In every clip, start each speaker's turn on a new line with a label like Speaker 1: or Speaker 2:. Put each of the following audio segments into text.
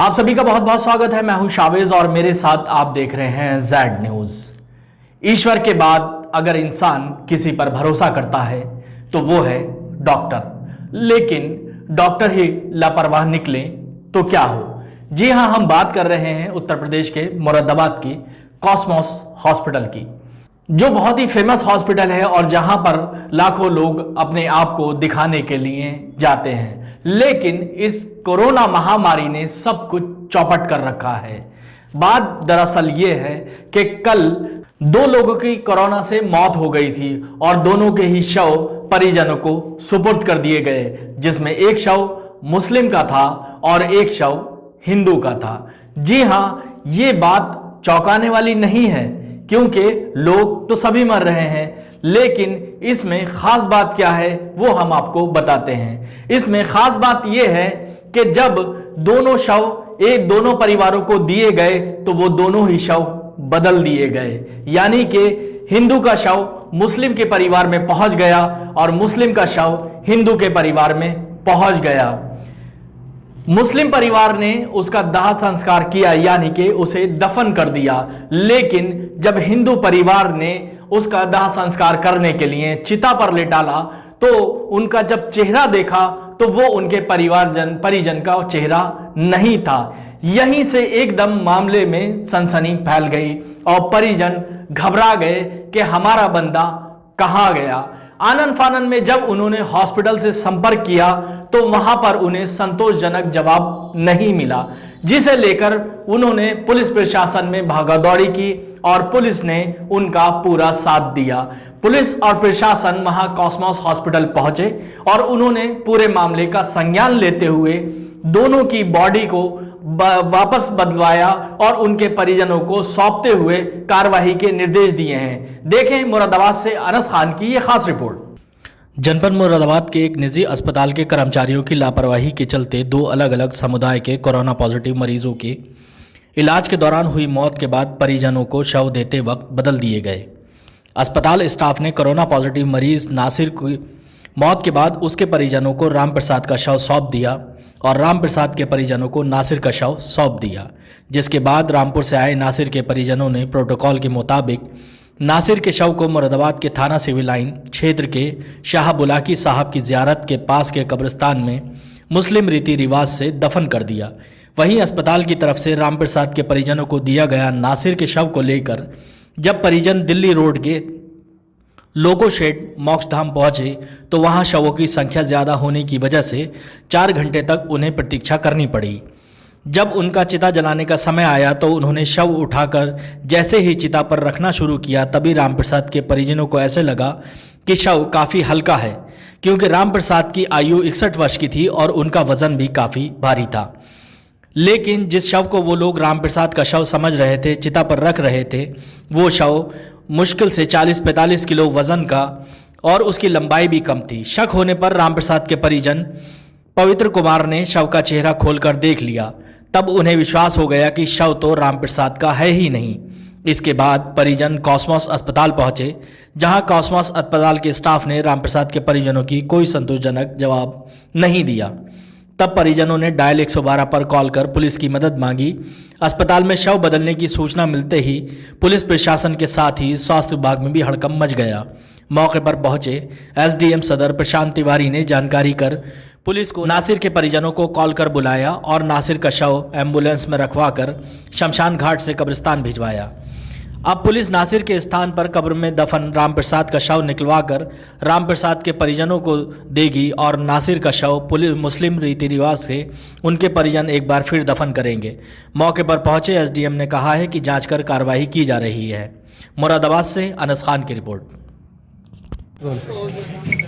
Speaker 1: आप सभी का बहुत बहुत स्वागत है। मैं हूं शावेज और मेरे साथ आप देख रहे हैं जेड न्यूज। ईश्वर के बाद अगर इंसान किसी पर भरोसा करता है तो वो है डॉक्टर, लेकिन डॉक्टर ही लापरवाह निकले तो क्या हो। जी हां, हम बात कर रहे हैं उत्तर प्रदेश के मुरादाबाद की कॉस्मोस हॉस्पिटल की, जो बहुत ही फेमस हॉस्पिटल है और जहां पर लाखों लोग अपने आप को दिखाने के लिए जाते हैं। लेकिन इस कोरोना महामारी ने सब कुछ चौपट कर रखा है। बात दरअसल ये है कि कल 2 लोगों की कोरोना से मौत हो गई थी और दोनों के ही शव परिजनों को सुपुर्द कर दिए गए, जिसमें एक शव मुस्लिम का था और एक शव हिंदू का था। जी हां, ये बात चौंकाने वाली नहीं है क्योंकि लोग तो सभी मर रहे हैं, लेकिन इसमें खास बात क्या है वो हम आपको बताते हैं। इसमें खास बात यह है कि जब दोनों शव दोनों परिवारों को दिए गए तो वो दोनों ही शव बदल दिए गए, यानी कि हिंदू का शव मुस्लिम के परिवार में पहुंच गया और मुस्लिम का शव हिंदू के परिवार में पहुंच गया। मुस्लिम परिवार ने उसका दाह संस्कार किया, यानी कि उसे दफन कर दिया, लेकिन जब हिंदू परिवार ने उसका दाह संस्कार करने के लिए चिता पर ले डाला तो उनका जब चेहरा देखा तो वो उनके परिजन का चेहरा नहीं था। यहीं से एकदम मामले में सनसनी फैल गई और परिजन घबरा गए कि हमारा बंदा कहां गया। आनन फानन में जब उन्होंने हॉस्पिटल से संपर्क किया तो वहां पर उन्हें संतोषजनक जवाब नहीं मिला, जिसे लेकर उन्होंने पुलिस प्रशासन में भागादौड़ी की और पुलिस ने उनका पूरा साथ दिया। पुलिस और प्रशासन वहां कॉस्मोस हॉस्पिटल पहुंचे और उन्होंने पूरे मामले का संज्ञान लेते हुए दोनों की बॉडी को वापस बदलवाया और उनके परिजनों को सौंपते हुए कार्रवाई के निर्देश दिए हैं। देखें मुरादाबाद से अनस खान की यह खास रिपोर्ट।
Speaker 2: जनपद मुरादाबाद के एक निजी अस्पताल के कर्मचारियों की लापरवाही के चलते 2 अलग अलग समुदाय के कोरोना पॉजिटिव मरीजों के इलाज के दौरान हुई मौत के बाद परिजनों को शव देते वक्त बदल दिए गए। अस्पताल स्टाफ ने कोरोना पॉजिटिव मरीज नासिर की मौत के बाद उसके परिजनों को राम प्रसाद का शव सौंप दिया और राम प्रसाद के परिजनों को नासिर का शव सौंप दिया, जिसके बाद रामपुर से आए नासिर के परिजनों ने प्रोटोकॉल के मुताबिक नासिर के शव को मुरादाबाद के थाना सिविल लाइन क्षेत्र के शाह बुलाकी साहब की ज़ियारत के पास के कब्रिस्तान में मुस्लिम रीति रिवाज से दफन कर दिया। वहीं अस्पताल की तरफ से राम प्रसाद के परिजनों को दिया गया नासिर के शव को लेकर जब परिजन दिल्ली रोड के लोको शेड मोक्षधाम पहुंचे तो वहां शवों की संख्या ज़्यादा होने की वजह से 4 घंटे तक उन्हें प्रतीक्षा करनी पड़ी। जब उनका चिता जलाने का समय आया तो उन्होंने शव उठाकर जैसे ही चिता पर रखना शुरू किया, तभी राम प्रसाद के परिजनों को ऐसे लगा कि शव काफ़ी हल्का है, क्योंकि राम प्रसाद की आयु 61 वर्ष की थी और उनका वजन भी काफ़ी भारी था। लेकिन जिस शव को वो लोग राम प्रसाद का शव समझ रहे थे, चिता पर रख रहे थे, वो शव मुश्किल से 40-45 किलो वजन का और उसकी लंबाई भी कम थी। शक होने पर राम प्रसाद के परिजन पवित्र कुमार ने शव का चेहरा खोलकर देख लिया। तब उन्हें विश्वास हो गया कि शव तो राम प्रसाद का है ही नहीं। इसके बाद परिजन कॉस्मोस अस्पताल पहुंचे, जहां कॉस्मोस अस्पताल के स्टाफ ने राम प्रसाद के परिजनों की कोई संतोषजनक जवाब नहीं दिया। तब परिजनों ने डायल 112 पर कॉल कर पुलिस की मदद मांगी। अस्पताल में शव बदलने की सूचना मिलते ही पुलिस प्रशासन के साथ ही स्वास्थ्य विभाग में भी हड़कंप मच गया। मौके पर पहुंचे एसडीएम सदर प्रशांत तिवारी ने जानकारी कर पुलिस को नासिर के परिजनों को कॉल कर बुलाया और नासिर का शव एम्बुलेंस में रखवाकर शमशान घाट से कब्रिस्तान भिजवाया। अब पुलिस नासिर के स्थान पर कब्र में दफन राम प्रसाद का शव निकलवाकर राम प्रसाद के परिजनों को देगी और नासिर का शव पुलिस मुस्लिम रीति रिवाज से उनके परिजन एक बार फिर दफन करेंगे। मौके पर पहुंचे एसडीएम ने कहा है कि जांच कर कार्रवाई की जा रही है। मुरादाबाद से अनस खान की रिपोर्ट।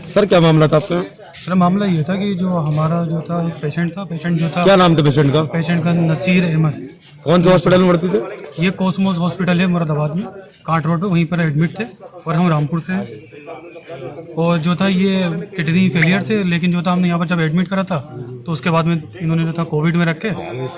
Speaker 3: सर क्या मामला था आपका?
Speaker 4: सर मामला ये था कि जो हमारा जो था एक पेशेंट जो था
Speaker 3: क्या नाम था पेशेंट का?
Speaker 4: पेशेंट का नसीर अहमद।
Speaker 3: कौन से हॉस्पिटल में भर्ती थे?
Speaker 4: ये कॉस्मोस हॉस्पिटल है मुरादाबाद में, काट रोड पे, वहीं पर एडमिट थे और हम रामपुर से हैं। और जो था ये किडनी फेलियर थे, लेकिन जो था हमने यहाँ पर जब एडमिट करा था तो उसके बाद में इन्होंने जो था कोविड में रखे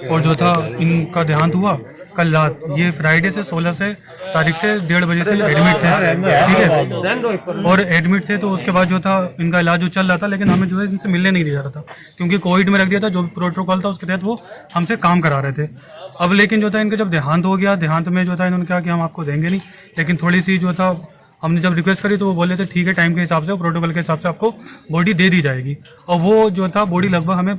Speaker 4: और जो था इनका देहांत हुआ कल रात, ये फ्राइडे से 16 से तारीख से 1:30 बजे से एडमिट थे, ठीक है। और एडमिट थे तो उसके बाद जो था इनका इलाज जो चल रहा था, लेकिन हमें जो है इनसे मिलने नहीं दिया रहा था क्योंकि कोविड में रख दिया था। जो भी प्रोटोकॉल था उसके तहत वो हमसे काम करा रहे थे। अब लेकिन जो था इनका जब देहांत हो गया, देहांत में जो था इन्होंने कहा कि हम आपको देंगे नहीं, लेकिन थोड़ी सी जो था हमने जब रिक्वेस्ट करी तो वो बोले थे ठीक है, टाइम के हिसाब से प्रोटोकॉल के हिसाब से आपको बॉडी दे दी जाएगी। और वो जो था बॉडी लगभग हमें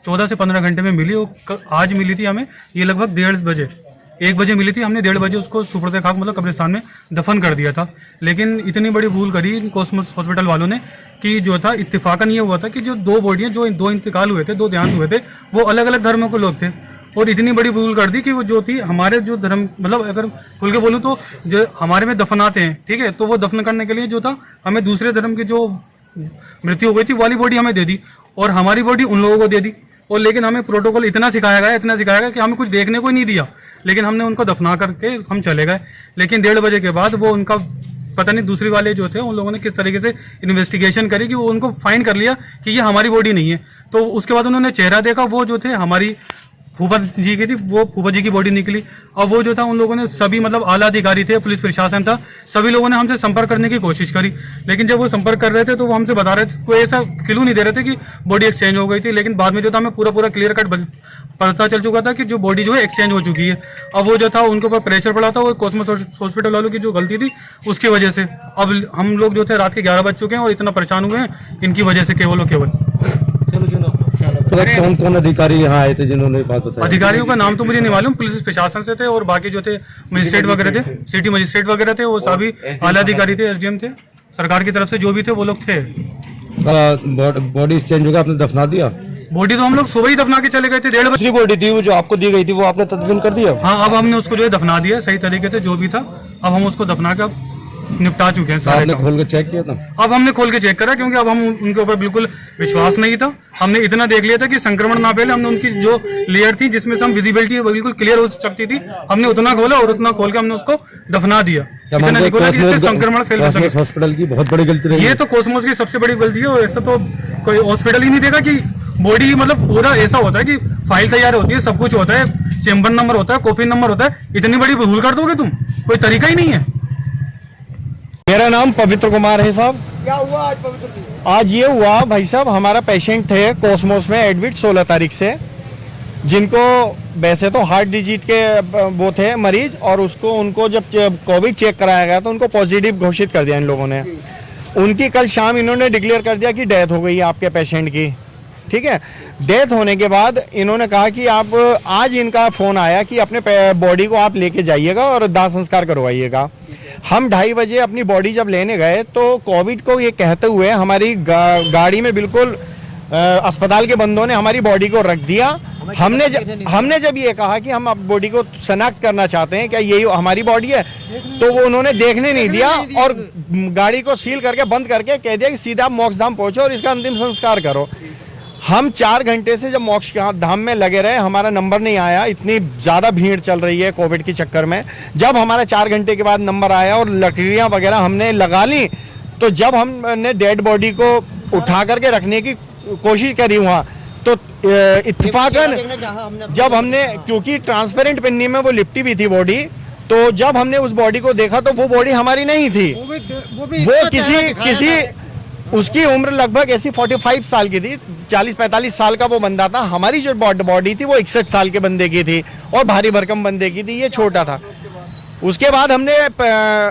Speaker 4: 14 से 15 घंटे में मिली। वो आज मिली थी हमें, ये लगभग 1:30 बजे मिली थी। हमने 1:30 बजे उसको सुपुर्द खाक मतलब कब्रिस्तान में दफन कर दिया था। लेकिन इतनी बड़ी भूल करी कॉस्मोस हॉस्पिटल वालों ने कि जो था इत्तेफाकन ये हुआ था कि जो 2 बॉडियाँ जो 2 इंतकाल हुए थे, 2 देहांत हुए थे, वो अलग अलग धर्मों के लोग थे। और इतनी बड़ी भूल कर दी कि वो जो थी हमारे जो धर्म मतलब अगर खुल के बोलूँ तो जो हमारे में दफनाते हैं, ठीक है, तो वो दफन करने के लिए जो था हमें दूसरे धर्म की जो मृत्यु हो गई थी वाली बॉडी हमें दे दी और हमारी बॉडी उन लोगों को दे दी। और लेकिन हमें प्रोटोकॉल इतना सिखाया गया कि हमें कुछ देखने को ही नहीं दिया। लेकिन हमने उनको दफना करके हम चले गए। लेकिन 1:30 बजे के बाद वो उनका पता नहीं दूसरी वाले जो थे उन लोगों ने किस तरीके से इन्वेस्टिगेशन करी कि वो उनको फाइंड कर लिया कि ये हमारी बॉडी नहीं है। तो उसके बाद उन्होंने चेहरा देखा, वो जो थे हमारी फूफा जी की थी, वो फूफा जी की बॉडी निकली। और वो जो था उन लोगों ने सभी मतलब आला अधिकारी थे, पुलिस प्रशासन था, सभी लोगों ने हमसे संपर्क करने की कोशिश करी। लेकिन जब वो संपर्क कर रहे थे तो वो हमसे बता रहे थे, कोई ऐसा क्लू नहीं दे रहे थे कि बॉडी एक्सचेंज हो गई थी। लेकिन बाद में जो था हमें पूरा क्लियर कट पता चल चुका था कि जो बॉडी जो है एक्सचेंज हो चुकी है। अब वो जो था उनके ऊपर प्रेशर पड़ा था, वो कॉस्मोस हॉस्पिटल वालों की जो गलती थी उसकी वजह से। अब हम लोग जो थे रात के 11 बज चुके हैं और इतना परेशान हुए हैं इनकी वजह से केवल और केवल।
Speaker 3: तो कौन कौन अधिकारी यहाँ आए थे जिन्होंने बात बताई?
Speaker 4: अधिकारियों का नाम तो मुझे नहीं मालूम, पुलिस प्रशासन से थे और बाकी जो थे मजिस्ट्रेट वगैरह थे, सिटी मजिस्ट्रेट वगैरह थे, वो सभी आला अधिकारी थे, एसडीएम थे, सरकार की तरफ से जो भी थे वो लोग थे।
Speaker 3: बॉडी एक्सचेंज होगा, आपने दफना दिया?
Speaker 4: बॉडी तो हम लोग सुबह ही दफना के चले गए थे। 1:30 बजे
Speaker 3: बॉडी थी वो जो आपको दी गई थी, वो आपने तदफीन कर दिया?
Speaker 4: हाँ, अब हमने उसको जो है दफना दिया सही तरीके से, जो भी था अब हम उसको दफना के अब निपटा चुके हैं सारे।
Speaker 3: आपने खोल के चेक किया था?
Speaker 4: अब हमने खोल के चेक करा क्योंकि अब हम उनके ऊपर बिल्कुल विश्वास नहीं था। हमने इतना देख लिया था कि संक्रमण ना फैले। हमने उनकी जो लेयर थी जिसमें से हम विजिबिलिटी बिल्कुल क्लियर हो सकती थी, हमने उतना खोला और उतना खोल के हमने उसको दफना दिया। इतना नहीं खोला कि जिससे संक्रमण फैल सके।
Speaker 3: हॉस्पिटल की बहुत बड़ी गलती रही।
Speaker 4: ये तो कॉस्मोस की सबसे बड़ी गलती है। और ऐसा तो कोई हॉस्पिटल ही नहीं देगा कि बॉडी मतलब पूरा ऐसा होता है कि फाइल तैयार होती है, सब कुछ होता है, चेम्बर नंबर होता है, कॉफिन नंबर होता है, इतनी बड़ी भूल कर दोगे तुम? कोई तरीका ही नहीं है।
Speaker 5: मेरा नाम पवित्र कुमार है साहब। क्या हुआ आज पवित्र जी? आज ये हुआ भाई साहब, हमारा पेशेंट थे कॉस्मोस में एडमिट 16 तारीख से, जिनको वैसे तो हार्ट डिजीज के वो थे मरीज, और उनको जब कोविड चेक कराया गया तो उनको पॉजिटिव घोषित कर दिया इन लोगों ने। उनकी कल शाम इन्होंने डिक्लेयर कर दिया कि डेथ हो गई है आपके पेशेंट की, ठीक है। डेथ होने के बाद इन्होंने कहा कि आप आज इनका फ़ोन आया कि अपने बॉडी को आप लेके जाइएगा और दाह संस्कार करवाइएगा। हम 2:30 बजे अपनी बॉडी जब लेने गए तो कोविड को ये कहते हुए हमारी गाड़ी में बिल्कुल अस्पताल के बंदों ने हमारी बॉडी को रख दिया। हमने जब ये कहा कि हम अब बॉडी को शनाख्त करना चाहते हैं, क्या यही हमारी बॉडी है, तो वो उन्होंने देखने नहीं दिया और गाड़ी को सील करके बंद करके कह दिया कि सीधा आप मोक्ष धाम पहुंचो और इसका अंतिम संस्कार करो। हम 4 घंटे से जब मोक्ष धाम में लगे रहे, हमारा नंबर नहीं आया, इतनी ज़्यादा भीड़ चल रही है कोविड के चक्कर में। जब हमारा 4 घंटे के बाद नंबर आया और लकड़ियाँ वगैरह हमने लगा ली, तो जब हमने डेड बॉडी को उठा करके रखने की कोशिश करी वहाँ, तो इत्तेफाकन जब हमने, क्योंकि ट्रांसपेरेंट पन्नी में वो लिपटी भी थी बॉडी, तो जब हमने उस बॉडी को देखा तो वो बॉडी हमारी नहीं थी। वो किसी उसकी उम्र लगभग ऐसी 45 साल की थी, 40-45 साल का वो बंदा था। हमारी जो बॉडी थी वो 61 साल के बंदे की थी और भारी भरकम बंदे की थी, ये छोटा था। उसके बाद हमने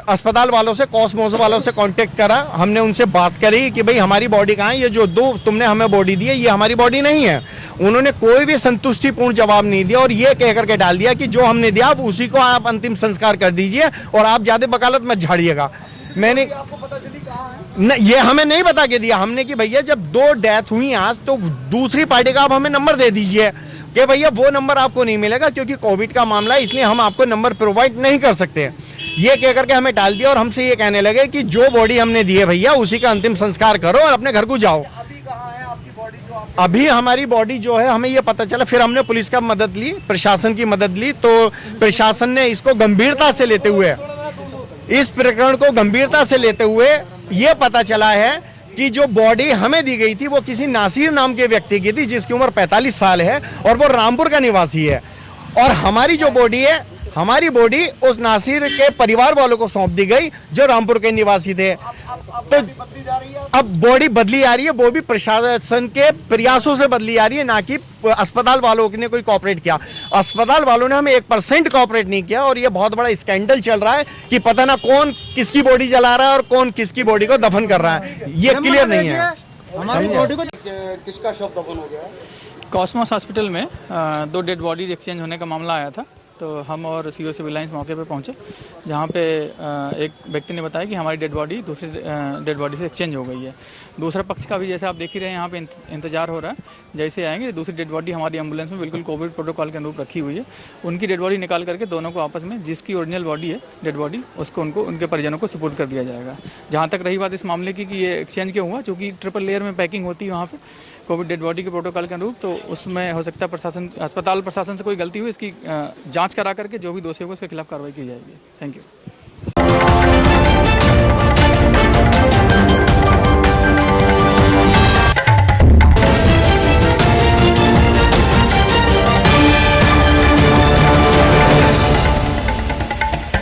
Speaker 5: अस्पताल वालों से, कॉस्मोस वालों से कांटेक्ट करा, हमने उनसे बात करी कि भाई हमारी बॉडी कहाँ है, ये जो 2 तुमने हमें बॉडी दी है ये हमारी बॉडी नहीं है। उन्होंने कोई भी संतुष्टिपूर्ण जवाब नहीं दिया और ये कह करके डाल दिया कि जो हमने दिया उसी को आप अंतिम संस्कार कर दीजिए और आप ज़्यादा वकालत मत झाड़िएगा। मैंने ये हमें नहीं बता के दिया हमने कि भैया जब 2 डेथ हुई आज, तो दूसरी पार्टी का आप हमें नंबर दे दीजिए कि भैया वो नंबर आपको नहीं मिलेगा क्योंकि कोविड का मामला है, इसलिए हम आपको नंबर प्रोवाइड नहीं कर सकते। ये कह करके हमें टाल दिया और हमसे ये कहने लगे कि जो बॉडी हमने दी है भैया उसी का अंतिम संस्कार करो और अपने घर को जाओ। अभी हमारी बॉडी जो है, हमें ये पता चला, फिर हमने पुलिस का मदद ली, प्रशासन की मदद ली, तो प्रशासन ने इसको गंभीरता से लेते हुए, इस प्रकरण को गंभीरता से लेते हुए ये पता चला है कि जो बॉडी हमें दी गई थी वो किसी नासिर नाम के व्यक्ति की थी जिसकी उम्र 45 साल है और वो रामपुर का निवासी है, और हमारी जो बॉडी है हमारी बॉडी उस नासिर के परिवार वालों को सौंप दी गई जो रामपुर के निवासी थे। तो अब बॉडी बदली आ रही है, वो भी प्रशासन के प्रयासों से बदली आ रही है, ना कि अस्पताल वालों ने कोई कॉपरेट किया। अस्पताल वालों ने हमें 1% कॉपरेट नहीं किया और ये बहुत बड़ा स्कैंडल चल रहा है कि पता ना कौन किसकी बॉडी जला रहा है और कौन किसकी बॉडी को दफन कर रहा है, ये क्लियर नहीं है।
Speaker 6: हमारी बॉडी को
Speaker 7: किसका शव दफन हो गया है?
Speaker 6: कॉस्मोस हॉस्पिटल में 2 डेड बॉडी एक्सचेंज होने का मामला आया था, तो हम और सीओ सिविल लाइंस मौके पे पहुंचे, जहां पे एक व्यक्ति ने बताया कि हमारी डेड बॉडी दूसरी डेड बॉडी से एक्सचेंज हो गई है। दूसरा पक्ष का भी जैसे आप देख ही रहे हैं यहाँ पे इंतजार हो रहा है। जैसे आएंगे दूसरी डेड बॉडी हमारी एम्बुलेंस में बिल्कुल कोविड प्रोटोकॉल के अनुरूप रखी हुई है, उनकी डेड बॉडी निकाल करके दोनों को आपस में जिसकी ओरिजिनल बॉडी है डेड बॉडी उसको उनको उनके परिजनों को सुपुर्द कर दिया जाएगा। जहाँ तक रही बात इस मामले की कि ये एक्सचेंज क्यों हुआ, चूँकि ट्रिपल लेयर में पैकिंग होती है वहाँ पर कोविड डेड बॉडी के प्रोटोकॉल के अनुरूप, तो उसमें हो सकता है प्रशासन अस्पताल प्रशासन से कोई गलती हुई, इसकी जांच करा करके जो भी दोषी होगा उसके खिलाफ कार्रवाई की जाएगी। Thank you.